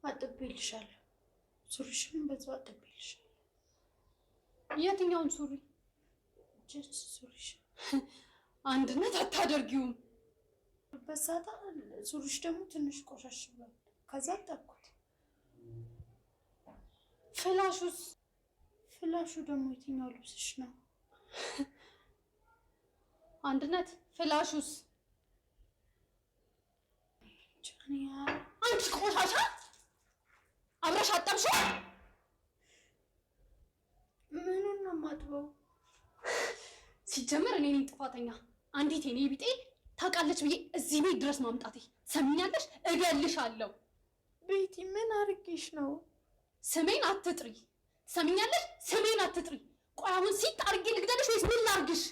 አጥቤልሻለሁ። ሱሪሽን በዛው አጥቤልሻለሁ። የትኛውን ሱሪ? ጀስ ሱሪሽ አንድነት አታደርጊውም። በዛታ ሱሪሽ ደግሞ ትንሽ ቆሻሽ ብሏል። ከዛ አጠብኩት። ፍላሹስ? ፍላሹ ደግሞ የትኛው ልብስሽ ነው? አንድነት ፍላሹስ? አንቺ ቆሻሻ አብረሽ አጠብሽው? ምኑን ነው የማጥበው? ሲጀመር እኔ ነኝ ጥፋተኛ። አንዲት የኔ ቢጤ ታውቃለች ብዬ እዚህ ቤት ድረስ ማምጣቴ። ሰሚኛለሽ? እገልሻለሁ። ቤቲ ምን አርጌሽ ነው? ስሜን አትጥሪ። ሰሚኛለሽ? ስሜን አትጥሪ። ቆይ አሁን ሲት አርጌ ልግደልሽ ወይስ ምን ላርግሽ?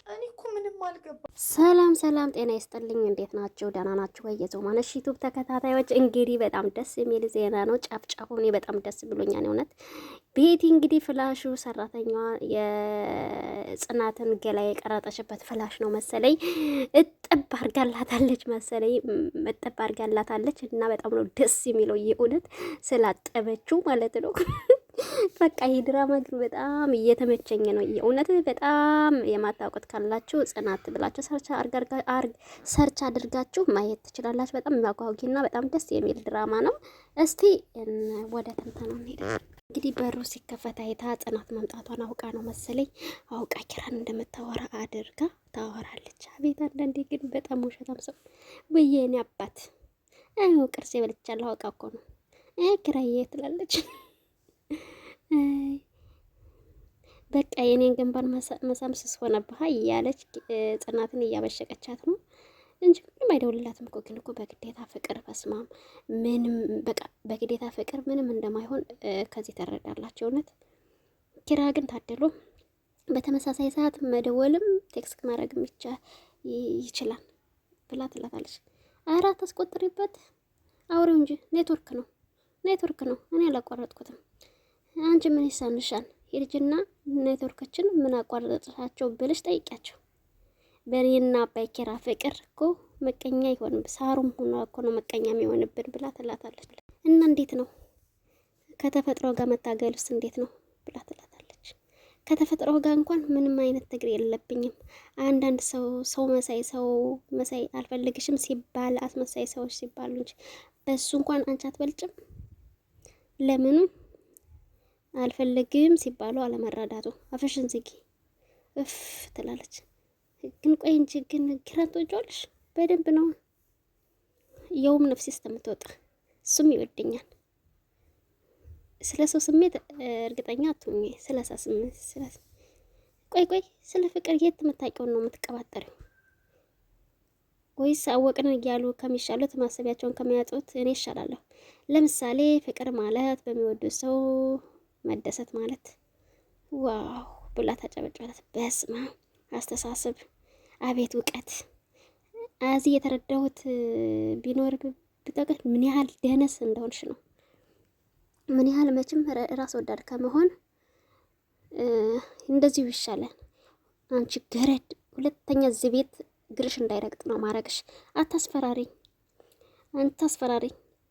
እኔ እኮ ምንም አልገባም። ሰላም ሰላም፣ ጤና ይስጥልኝ። እንዴት ናችሁ? ደህና ናችሁ ወይ? የዞማነሽ ዩቲዩብ ተከታታዮች እንግዲህ በጣም ደስ የሚል ዜና ነው። ጫፍጫፉ እኔ በጣም ደስ ብሎኛል። እውነት ቤቲ እንግዲህ ፍላሹ ሰራተኛዋ የጽናትን ገላ የቀረጠችበት ፍላሽ ነው መሰለኝ እጥብ አርጋላታለች መሰለኝ እጥብ አርጋላታለች እና በጣም ነው ደስ የሚለው የእውነት ስላጠበችው ማለት ነው። በቃ የድራማ ግን በጣም እየተመቸኝ ነው የእውነት። በጣም የማታውቁት ካላችሁ ጽናት ብላችሁ ሰርች አድርጋችሁ ማየት ትችላላችሁ። በጣም የሚያጓጉና በጣም ደስ የሚል ድራማ ነው። እስቲ ወደ ትንተናው እንሄዳለን። እንግዲህ በሩ ሲከፈት አይታ ጽናት መምጣቷን አውቃ ነው መሰለኝ አውቃ ኪራን እንደምታወራ አድርጋ ታወራለች። አቤት አንዳንዴ ግን በጣም ውሸታም ሰው ወየኔ አባት ቅርሴ በልቻለሁ አውቃ እኮ ነው ኪራዬ ትላለች። በቃ የኔን ግንባር መሳምስስ ሆነብህ እያለች ጽናትን እያበሸቀቻት ነው እንጂ ምንም አይደውልላትም እኮ። ግን እኮ በግዴታ ፍቅር በስማም ምንም በቃ በግዴታ ፍቅር ምንም እንደማይሆን ከዚህ ተረዳላችሁ። እውነት ኪራ ግን ታደሉ በተመሳሳይ ሰዓት መደወልም ቴክስት ማድረግም ይችላል ብላ ትላታለች። አራት አስቆጥሪበት አውሬው እንጂ ኔትወርክ ነው እኔ አላቋረጥኩትም። አንቺ ምን ይሳንሻል? ሂድጅና ኔትወርኮችን ምን አቋረጥሻቸው ብለሽ ጠይቂያቸው። በእኔና አባይ ኪራ ፍቅር እኮ መቀኛ ይሆንም ሳሩም ሆኖ እኮ ነው መቀኛ የሚሆንብን ብላ ትላታለች። እና እንዴት ነው ከተፈጥሮ ጋር መታገልስ እንዴት ነው ብላ ትላታለች። ከተፈጥሮ ጋር እንኳን ምንም አይነት ትግር የለብኝም። አንዳንድ ሰው መሳይ አልፈልግሽም ሲባል አስመሳይ ሰዎች ሲባሉ እንጂ በሱ እንኳን አንቺ አትበልጭም። ለምኑ አልፈልግም ሲባሉ አለመረዳቱ። አፍሽን ዝጊ እፍ ትላለች። ግን ቆይ እንጂ ግን ኪራን ትወጂዋለሽ? በደንብ ነው የውም ነፍሴ እስከምትወጣ እሱም ይወደኛል። ስለ ሰው ስሜት እርግጠኛ አትሁኚ። ቆይ ስለ ፍቅር የት የምታውቂውን ነው የምትቀባጠሪው? ወይስ አወቅን እያሉ ከሚሻሉት ማሰቢያቸውን ከሚያጡት እኔ ይሻላለሁ። ለምሳሌ ፍቅር ማለት በሚወዱት ሰው መደሰት ማለት ዋው ብላ ታጨበጭባት። በስማ አስተሳሰብ አቤት እውቀት እዚህ የተረዳሁት ቢኖር ብታውቀት ምን ያህል ደነስ እንደሆንሽ ነው። ምን ያህል መቼም ራስ ወዳድ ከመሆን እንደዚሁ ይሻላል። አንቺ ገረድ ሁለተኛ እዚህ ቤት ግርሽ እንዳይረግጥ ነው ማረግሽ። አታስፈራሪኝ።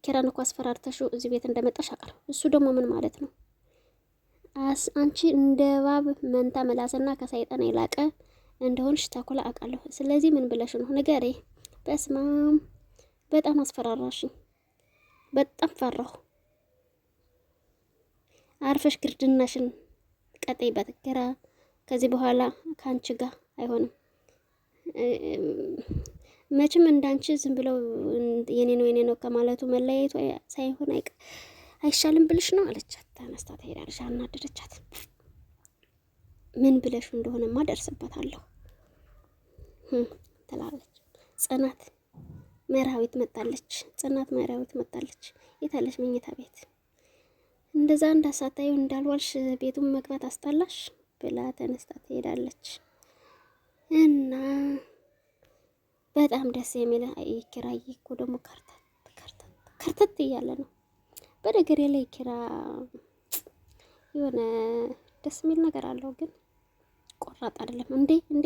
ኪራን እኮ አስፈራርተሽው እዚህ ቤት እንደመጣሽ አውቃለሁ። እሱ ደግሞ ምን ማለት ነው? አንቺ እንደ እባብ መንታ መላስና ከሰይጣን የላቀ እንደሆንሽ ተኩላ አውቃለሁ። ስለዚህ ምን ብለሽ ነው ንገሬ። በስማም በጣም አስፈራራሽኝ። በጣም ፈራሁ። አርፈሽ ግርድናሽን ቀጥይበት ኪራ። ከዚህ በኋላ ከአንቺ ጋር አይሆንም። መቼም እንዳንቺ ዝም ብለው የኔ ነው ከማለቱ መለያየቱ ሳይሆን አይሻልም ብልሽ ነው አለቻት። ተነስታ ትሄዳለች። አናደደቻት። ምን ብለሽ እንደሆነማ ደርስበታለሁ ትላለች። ጽናት መራዊት መጣለች። የታለች መኝታ ቤት? እንደዛ እንዳሳታዩ እንዳልዋልሽ ቤቱን መግባት አስጣላሽ ብላ ተነስታ ትሄዳለች። እና በጣም ደስ የሚል ኪራዬ እኮ ደግሞ ከርተት እያለ ነው። በነገር ላይ ኪራ የሆነ ደስ የሚል ነገር አለው፣ ግን ቆራጥ አይደለም እንዴ።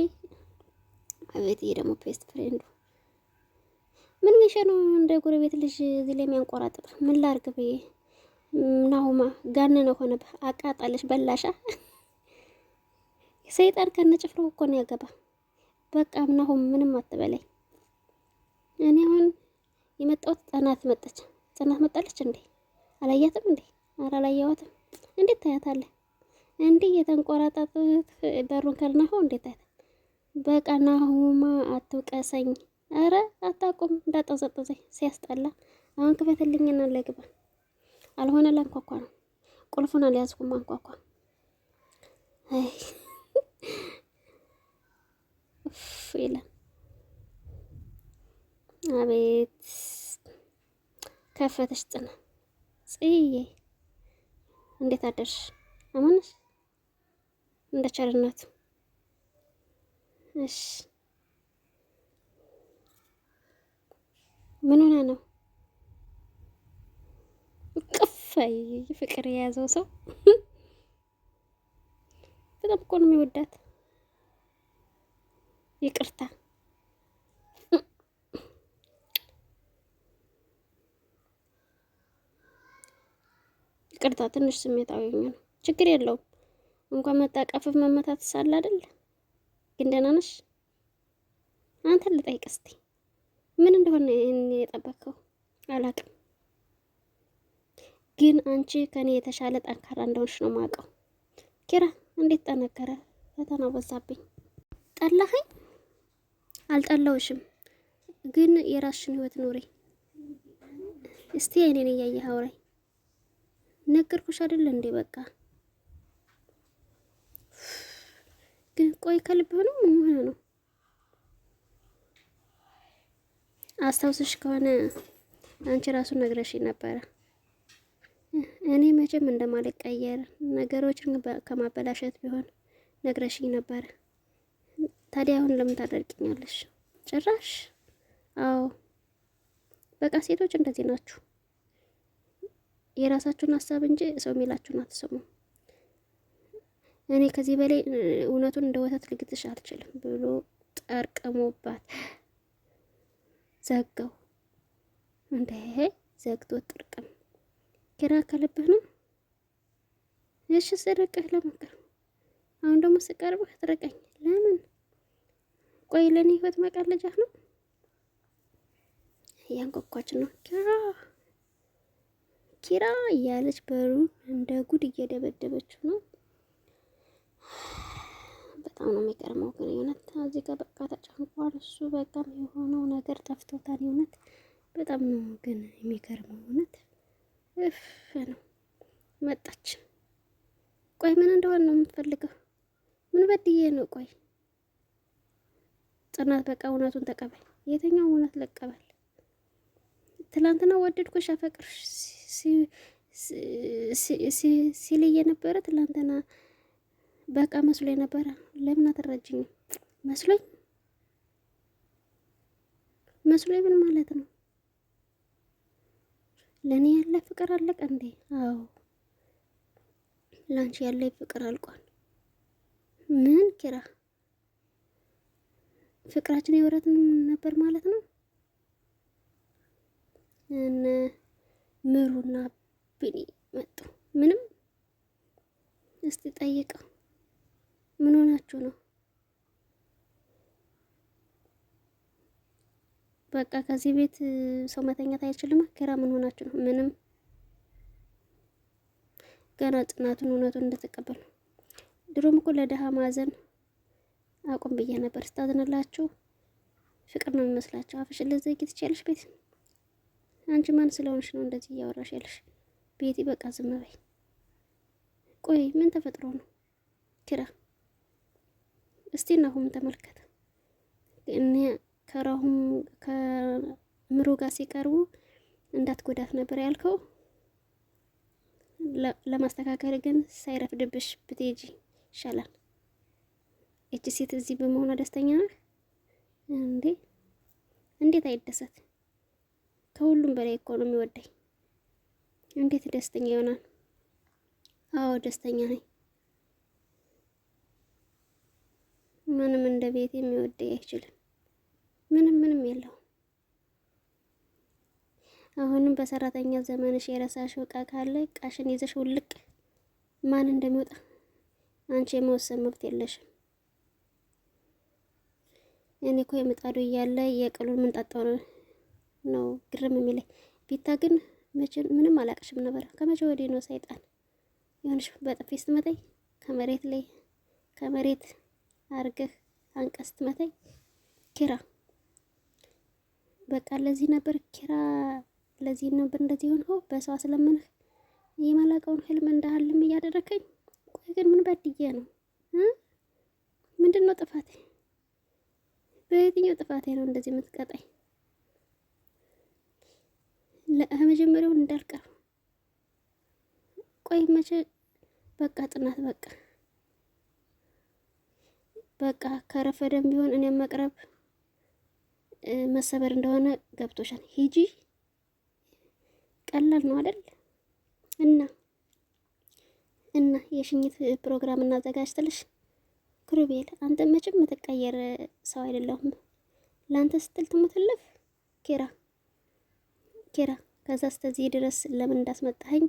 አቤት ይሄ ደግሞ ቤስት ፍሬንዱ ምን ሆነሽ ነው እንደ ጎረቤት ልጅ እዚህ ላይ የሚያንቆራጥጥ? ምን ላርግ ብዬ ናሁማ ጋነነ ሆነብህ። አቃጣለሽ በላሻ። ሰይጣን ከነጭፍራው እኮ ነው ያገባ። በቃ ናሁም ምንም አትበለኝ። እኔ አሁን የመጣሁት ጽናት መጣች። ጽናት መጣለች እንዴ? አላያትም እንዴ? ኧረ አላየዋትም። እንዴት ታያታለህ? እንዴ የተንቆራጣጥ በሩን ከልናኸው እንዴት ታያት? በቃ ናሁማ አትውቀሰኝ። ኧረ አታውቁም እንዳጠዘጠዘኝ ሲያስጠላ። አሁን ክፈትልኝና ለግባ። አልሆነ ላንኳኳ ነው። ቁልፉን አልያዝኩም አንኳኳ። አይ ይላል። አቤት ከፈተሽ ጽዬ እንዴት አደርሽ? አማንሽ እንደ ቸርነቱ። እሺ ምን ሆነ ነው? ቅፋይ ፍቅር የያዘው ሰው በጣም እኮ ነው የሚወዳት። ይቅርታ ይቅርታ፣ ትንሽ ስሜታዊ ነው። ችግር የለውም። እንኳን መታቀፍፍ መመታት ሳለ አይደል? ግን ደህና ነሽ? አንተን ልጠይቅ እስቲ ምን እንደሆነ የጠበቅከው አላውቅም፣ ግን አንቺ ከኔ የተሻለ ጠንካራ እንደሆንሽ ነው የማውቀው። ኪራ እንዴት ጠነከረ? ፈተና በዛብኝ። ጠላኸኝ? አልጠላውሽም፣ ግን የራስሽን ህይወት ኑሪ። እስቲ አይኔን እያየህ አውራኝ። ነገርኩሽ አይደል እንዴ? በቃ ግን ቆይ ከልብህ ነው? ምን ሆነ ነው? አስታውስሽ ከሆነ አንቺ ራሱን ነግረሽኝ ነበረ። እኔ መቼም እንደማልቀየር ነገሮችን ከማበላሸት ቢሆን ነግረሽኝ ነበረ። ታዲያ አሁን ለምን ታደርቂኛለሽ? ጭራሽ አዎ፣ በቃ ሴቶች እንደዚህ ናችሁ። የራሳችሁን ሀሳብ እንጂ ሰው የሚላችሁን አትሰሙ። እኔ ከዚህ በላይ እውነቱን እንደ ወተት ልግትሽ አልችልም ብሎ ጠርቅሞባት ዘጋው። እንዴ ዘግቶ ጥርቅም። ኪራ ከልብህ ነው? እሺ ስርቅህ ለሞከር። አሁን ደግሞ ስቀርብህ ትርቀኝ ለምን? ቆይ ለኔ ህይወት መቀለጃህ ነው? ያንኳኳች ነው። ኪራ እያለች በሩን እንደ ጉድ እየደበደበችው ነው። በጣም ነው የሚገርመው። ግን የእውነት እዚህ ጋር በቃ ተጨንቋል እሱ። በቃም የሆነው ነገር ጠፍቶታል። የእውነት በጣም ነው ግን የሚገርመው። እውነት እፍ ነው። መጣች። ቆይ ምን እንደሆነ ነው የምትፈልገው? ምን በድዬ ነው? ቆይ ጽናት በቃ እውነቱን ተቀበል። የትኛው እውነት ልቀበል? ትላንትና ወደድኩሽ አፈቅርሽ ሲል የነበረ ትላንትና በቃ መስሎ የነበረ። ለምን አትረጅኝም? መስሎኝ ምን ማለት ነው? ለኔ ያለ ፍቅር አለቀ እንዴ? አዎ ላንቺ ያለ ፍቅር አልቋል። ምን ኪራ፣ ፍቅራችን የወረትን ነበር ማለት ነው? እነ ምሩና ቢኒ መጡ። ምንም እስቲ ጠይቀው። ምን ሆናችሁ ነው? በቃ ከዚህ ቤት ሰው መተኛት አይችልም። ኪራ ምን ሆናችሁ ነው? ምንም ገና ጽናቱን እውነቱን እንደተቀበሉ። ድሮም እኮ ለደሃ ማዘን አቁም ብዬ ነበር። ስታዝንላችሁ ፍቅር ነው የሚመስላችሁ። አፍሽን ልትዘጊ ትችያለሽ ቤት። አንቺ ማን ስለሆንሽ ነው እንደዚህ እያወራሽ ያለሽ? ቤቲ በቃ ዝም በይ። ቆይ ምን ተፈጥሮ ነው ኪራ? እስቲ ናሁም ተመልከተ። እኔ ከራሁም ከምሩ ጋር ሲቀርቡ እንዳትጎዳት ነበር ያልከው። ለማስተካከል ግን ሳይረፍድብሽ ብትሄጂ ይሻላል። እቺ ሴት እዚህ በመሆኗ ደስተኛ ነህ እንዴ? እንዴት አይደሰት? ከሁሉም በላይ እኮ ነው የሚወደኝ። እንዴት ደስተኛ ይሆናል? አዎ ደስተኛ ነኝ። ምንም እንደ ቤት የሚወደኝ አይችልም። ምንም የለውም። አሁንም በሰራተኛ ዘመንሽ የረሳሽው እቃ ካለ እቃሽን ይዘሽ ውልቅ። ማን እንደሚወጣ አንቺ የመወሰን መብት የለሽም። እኔ እኮ የምጣዱ እያለ የቅሉን ምንጣጣው ነው ግርም የሚለኝ። ቢታ ግን ምንም አላቅሽም ነበር። ከመቼ ወዲህ ነው ሰይጣን የሆንሽ? በጥፊ ስትመታኝ ከመሬት አርገህ አንቀስ ስትመታኝ ኪራ በቃ ለዚህ ነበር ኪራ፣ ለዚህ ነበር እንደዚህ ሆንከው በሰው ስለምንህ የማላቀውን ህልም እንዳልም እያደረከኝ። ቆይ ግን ምን በድዬ ነው? ምንድነው ጥፋቴ? በየትኛው ጥፋቴ ነው እንደዚህ የምትቀጣኝ? ለመጀመሪያው እንዳልቀር። ቆይ መቼ በቃ ጽናት በቃ ከረፈደም ቢሆን እኔም መቅረብ መሰበር እንደሆነ ገብቶሻል። ሂጂ፣ ቀላል ነው አይደል? እና የሽኝት ፕሮግራም እናዘጋጅተልሽ። ክሩቤል አንተ መቼም የምትቀየር ሰው አይደለሁም። ላንተ ስትል ትሞትልህ። ኪራ ከዛ እስከዚህ ድረስ ለምን እንዳስመጣኸኝ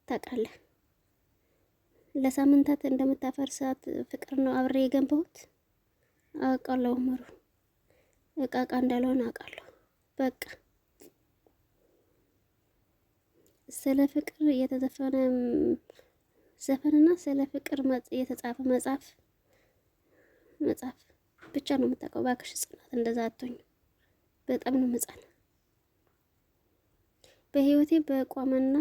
ታውቃለህ? ለሳምንታት እንደምታፈርሳት ፍቅር ነው አብሬ የገንባሁት። አውቃለሁ ምሩ፣ እቃ እንዳልሆነ አውቃለሁ። በቃ ስለ ፍቅር የተዘፈነ ዘፈንና ስለ ፍቅር የተጻፈ መጽሐፍ ብቻ ነው የምታውቀው። እባክሽ ጽናት እንደዛ አትሆኝ። በጣም ነው መጻል በህይወቴ በቋመና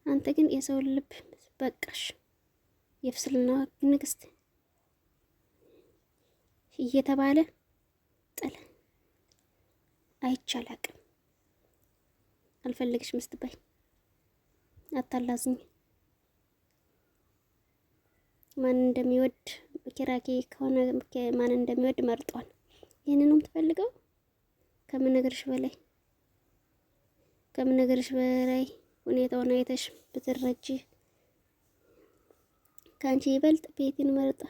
አንተ ግን የሰው ልብ በቃሽ። የፍስልና ንግስት እየተባለ ጥለ አይቻላቅም። አልፈልግሽም ስትባይ አታላዝኝ። ማን እንደሚወድ ኪራኬ ከሆነ ማን እንደሚወድ መርጧል። ይሄንንም ትፈልገው ከምነግርሽ በላይ ሁኔታውን አይተሽ ብትረጂ ካንቺ ይበልጥ ቤትን መርጣ።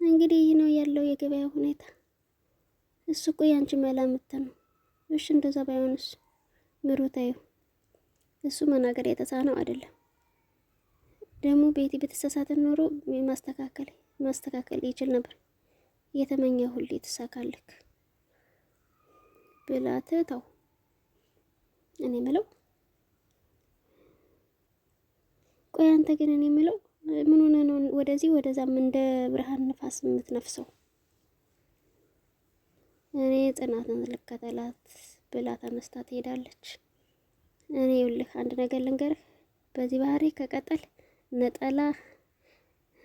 እንግዲህ ይህ ነው ያለው የገበያ ሁኔታ። እሱ እኮ ያንቺ መላምት ነው። እሺ እንደዛ ባይሆንስ ምሩታዩ እሱ መናገር የተሳነው አይደለም። ደግሞ ቤቲ በተሳሳተ ኖሮ ማስተካከል ይችል ነበር። የተመኘ ሁሉ የተሳካልክ ብላት ተው። እኔ ምለው ቆይ አንተ ግን እኔ ምለው ምን ሆነ ነው ወደዚህ ወደዛም እንደ ብርሃን ንፋስ የምትነፍሰው? እኔ ጽናትን ልከተላት ብላ ተነስታ ትሄዳለች። እኔ ይኸውልህ አንድ ነገር ልንገርህ፣ በዚህ ባህሪ ከቀጠል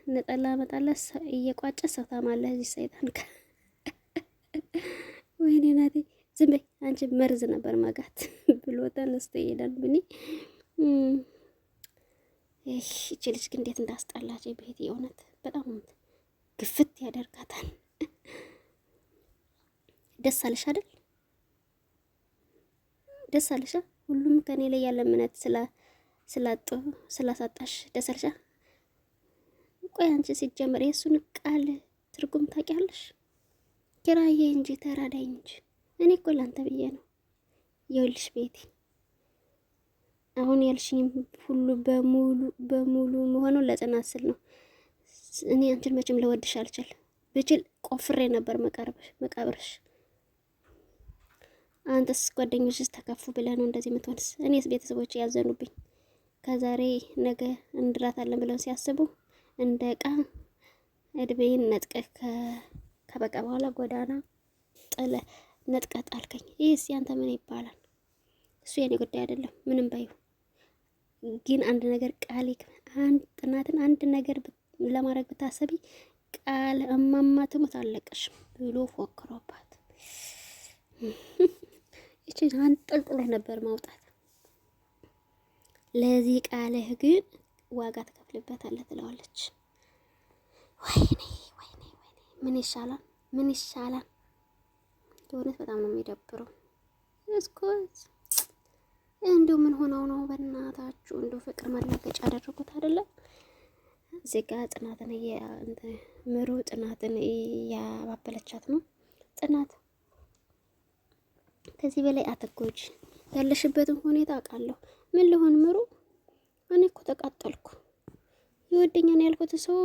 ነጠላ መጣለስ እየቋጨ ሰው ታማለህ። እዚህ ሰይጣን ወይኔ ናቴ ዝም በይ አንቺ መርዝ ነበር ማጋት ብሎ ተነስቶ ይሄዳል። ብኒ እቺ ልጅ ግን እንዴት እንዳስጠላች ቤት የእውነት በጣም ግፍት ያደርጋታል። ደስ አለሽ አይደል? ደስ አለሽ? ሁሉም ከኔ ላይ ያለ እምነት ስላሳጣሽ ደስ አለሽ? ቆይ አንቺ ሲጀመር የእሱን ቃል ትርጉም ታውቂያለሽ? ኪራዬ እንጂ ተራዳኝ እንጂ እኔ እኮ ላንተ ብዬ ነው። ይኸውልሽ ቤቲ አሁን ያልሽኝ ሁሉ በሙሉ መሆኑን ለጽናት ስል ነው። እኔ አንቺን መቼም ልወድሽ አልችልም። ብችል ቆፍሬ ነበር መቃብርሽ። አንተስ ጓደኞችስ ተከፉ ብለህ ነው እንደዚህ የምትሆንስ? እኔስ ቤተሰቦች ያዘኑብኝ ከዛሬ ነገ እንድራታለን ብለው ሲያስቡ እንደ ዕቃ እድሜን ነጥቀህ ከበቃ በኋላ ጎዳና ጥለህ ነጥቀህ ጣልከኝ። ይህስ ያንተ ምን ይባላል? እሱ የኔ ጉዳይ አይደለም። ምንም ባዩ ግን አንድ ነገር ቃል ጥናትን አንድ ነገር ለማድረግ ብታሰቢ ቃል እማማ ትሞት አለቀሽም ብሎ ፎክሮባት እቺን አንጠልጥለህ ነበር ማውጣት። ለዚህ ቃልህ ግን ዋጋ ትከፍልበታለህ ትለዋለች። ወይኔ ምን ይሻላል? የእውነት በጣም ነው የሚደብረው። እስኮዝ እንደው ምን ሆነው ነው በእናታችሁ? እንደው ፍቅር መላገጫ አደረጉት አይደለም? እዚህ ጋር ጽናትን ምሩ ጽናትን ያባበለቻት ነው። ጽናት ከዚህ በላይ አትጎጂ። ያለሽበትን ሁኔታ አውቃለሁ። ምን ልሆን ምሩ? እኔ እኮ ተቃጠልኩ። ይወደኛል ያልኩት ሰው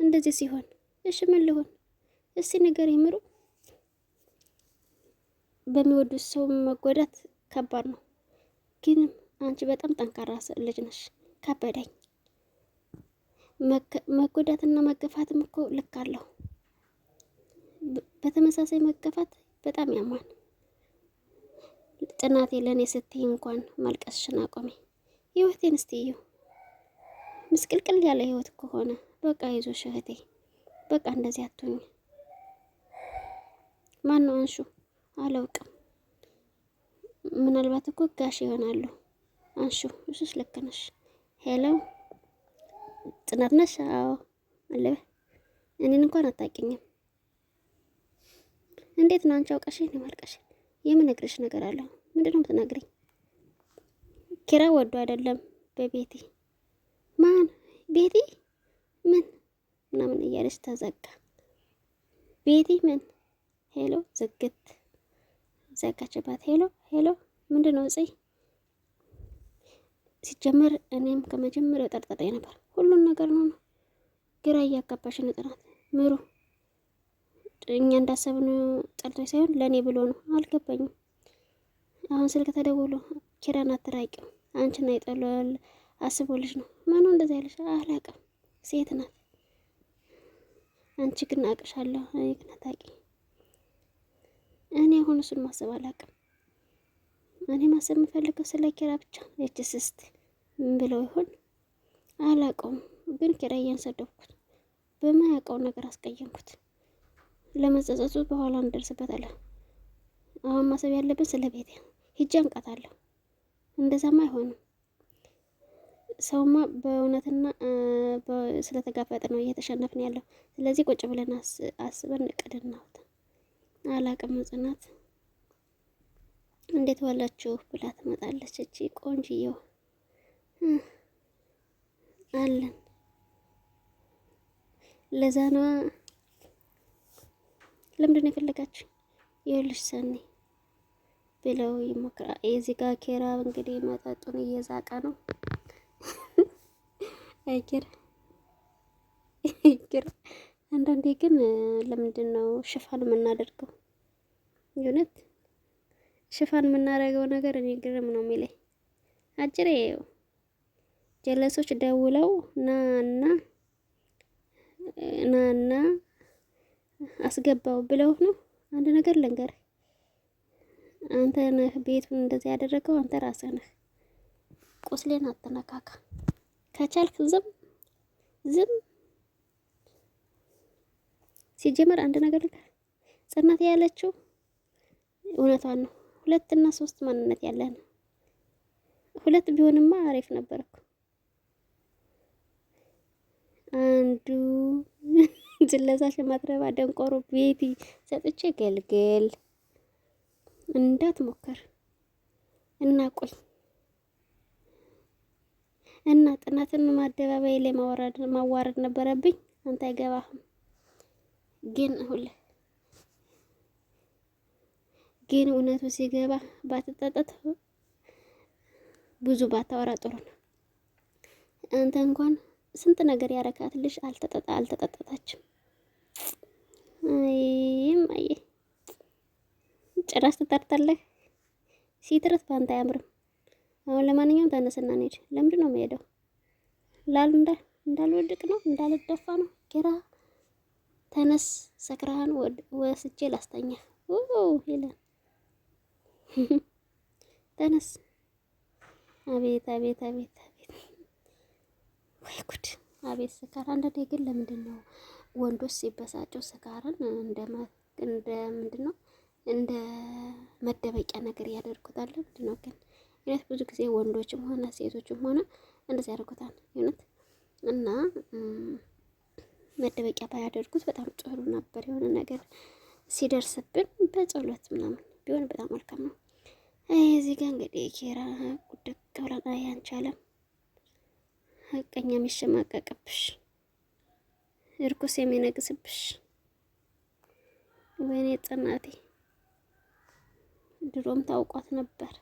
እንደዚህ ሲሆን እሺ ምን ልሆን? እስቲ ንገሪኝ ምሩ። በሚወዱት ሰው መጎዳት ከባድ ነው፣ ግን አንቺ በጣም ጠንካራ ልጅ ነሽ። ከበደኝ። መጎዳትና መገፋትም እኮ ልክ አለው። በተመሳሳይ መገፋት በጣም ያማን። ጽናቴ ለእኔ ስትይ እንኳን ማልቀስሽን አቆሚ። ህይወቴን እስቲ እዩ። ምስቅልቅል ያለ ህይወት ከሆነ በቃ ይዞሽ እህቴ፣ በቃ እንደዚህ አትሁኝ። ማን ነው አንሹ? አላውቅም። ምናልባት እኮ ጋሽ ይሆናሉ። አንሹ። እሱስ ልክ ነሽ። ሄሎ ጽናት ነሽ? አዎ አለበ። እኔን እንኳን አታውቂኝም። እንዴት ነው አንቺ አውቀሽ ነው ማልቀሽ? የምነግርሽ ነገር አለ። ምንድነው የምትነግሪኝ? ኪራ ወዶ አይደለም በቤቲ። ማን ቤቲ? ምን ምናምን እያለች ተዘጋ። ቤቲ ምን? ሄሎ ዝግት ዘጋችባት። ሄሎ ሄሎ ምንድነው እጽ? ሲጀመር እኔም ከመጀመሪያው ጠርጥሬ ነበር። ሁሉን ነገር ነው ግራ እያጋባሽ ነው ጽናት። ምሩ እኛ እንዳሰብነው ጠልቶ ሳይሆን ለእኔ ብሎ ነው። አልገባኝም። አሁን ስልክ ተደውሎ ኪራን አትራቂው አንቺና ይጠለዋል አስቦልሽ ነው። ማነው እንደዛ ያለሽ? አላውቅም። ሴት ናት። አንቺ ግን አቅሻለሁ። እኔ ግን አታውቂ። እኔ አሁን እሱን ማሰብ አላውቅም። እኔ ማሰብ የምፈልገው ስለ ኪራ ብቻ። እቺ ስስት ምን ብለው ይሆን አላውቀውም። ግን ኪራዬን ሰደብኩት። በማያውቀው ነገር አስቀየምኩት። ለመጸጸቱ በኋላ እንደርስበታለን። አሁን ማሰብ ያለብን ስለ ቤቴ። ሂጄ አንቃታለሁ። እንደዛማ አይሆንም። ሰውማ በእውነትና ስለተጋፈጠ ነው እየተሸነፍን ያለው። ስለዚህ ቁጭ ብለን አስበን እቅድ እናውጣ። አላቅም ጽናት እንዴት ዋላችሁ ብላ ትመጣለች። እቺ ቆንጅየው አለን ለዛ ነው። ለምንድን ነው የፈለጋችሁ? ይኸውልሽ ሰኒ ብለው ይሞክራ። የዚህ ጋር ኬራ እንግዲህ መጠጡን እየዛቀ ነው። አይኪር አንዳንዴ ግን ለምንድን ነው ሽፋን የምናደርገው? የእውነት ሽፋን የምናደርገው ነገር እኔ ግርም ነው የሚለኝ። አጭሬ ጀለሶች ደውለው ናና አስገባው ብለው ነው። አንድ ነገር ልንገር፣ አንተ ነህ ቤቱን እንደዚህ ያደረገው፣ አንተ ራስህ ነህ። ቁስሌን አትነካካ። ከቻልክ ዝም። ሲጀመር አንድ ነገር ልንገር፣ ጽናት ያለችው እውነቷን ነው። 2 እና 3 ማንነት ያለን ነው። 2 ቢሆንማ አሪፍ ነበርኩ። አንዱ ዝለዛሽ ማትረባ ደንቆሮ ቤቲ ሰጥቼ ገልገል እንዳትሞክር እና ቆይ እና ጥናትን ማደባባይ ላይ ማዋረድ ነበረብኝ። አንተ አይገባህም። ግን እውነቱ ሲገባ ባትጠጠት ብዙ ባታወራ ጥሩ ነው። አንተ እንኳን ስንት ነገር ያረካት ልጅ አልተጠጠታችም። አይ ጭራሽ ትጠርታለህ። ሲትረት ባንተ አያምርም። አሁን ለማንኛውም ተነስና እንሂድ። ለምንድን ነው የምሄደው? እንዳልወድቅ ነው እንዳልደፋ ነው። ኪራ ተነስ፣ ሰክራህን ወስጄ ላስተኛ ይላል። ተነስ። አቤት አቤት አቤት አቤት፣ ወይ ጉድ! አቤት ስካር። አንዳንዴ ግን ለምንድን ነው ወንዶች ሲበሳጨው ስካርን እንደ ምንድን ነው እንደ መደበቂያ ነገር ያደርጉታል? ምንድን ነው ግን እውነት ብዙ ጊዜ ወንዶችም ሆነ ሴቶችም ሆነ እንደዚህ ያደርጉታል እውነት። እና መደበቂያ ባያደርጉት በጣም ጥሩ ነበር። የሆነ ነገር ሲደርስብን በጸሎት ምናምን ቢሆን በጣም መልካም ነው። እዚህ ጋር እንግዲህ ኪራ ጉድቅ ብለን አያንቻለም። ሀቀኛ የሚሸማቀቅብሽ፣ እርኩስ የሚነግስብሽ። ወይኔ ጽናቴ ድሮም ታውቋት ነበር።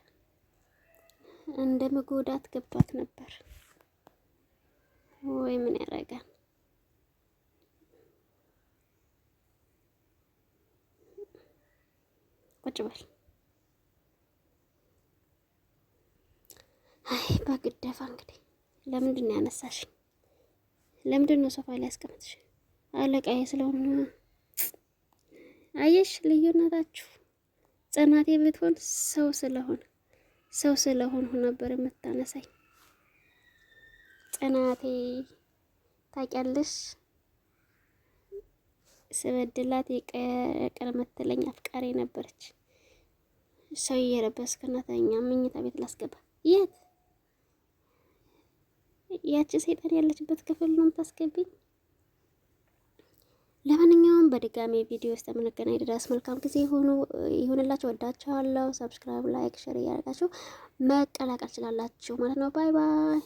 እንደ መጎዳት ገብቷት ነበር። ወይ ምን ያደርጋል? ቁጭ በል። አይ በግደፋ እንግዲህ ለምንድን ነው ያነሳሽኝ? ለምንድን ነው ሶፋ ላይ ያስቀምጥሽ? አለቃዬ ስለሆነ አየሽ ልዩነታችሁ። ጽናቴ ብትሆን ሰው ስለሆንሁ ነበር የምታነሳኝ። ጽናቴ ታውቂያለሽ፣ ስበድላት የቀረ መትለኝ አፍቃሪ ነበረች። ሰው እየለበስክ እናተኛ መኝታ ቤት ላስገባ። የት ያቺ ሰይጣን ያለችበት ክፍል ነው የምታስገቢኝ? ለማንኛውም በድጋሚ ቪዲዮ ውስጥ የምንገናኝ ድረስ መልካም ጊዜ ይሁንላችሁ። ወዳችኋለሁ። ሰብስክራይብ፣ ላይክ፣ ሼር እያደረጋችሁ መቀላቀል ትችላላችሁ ማለት ነው። ባይ ባይ።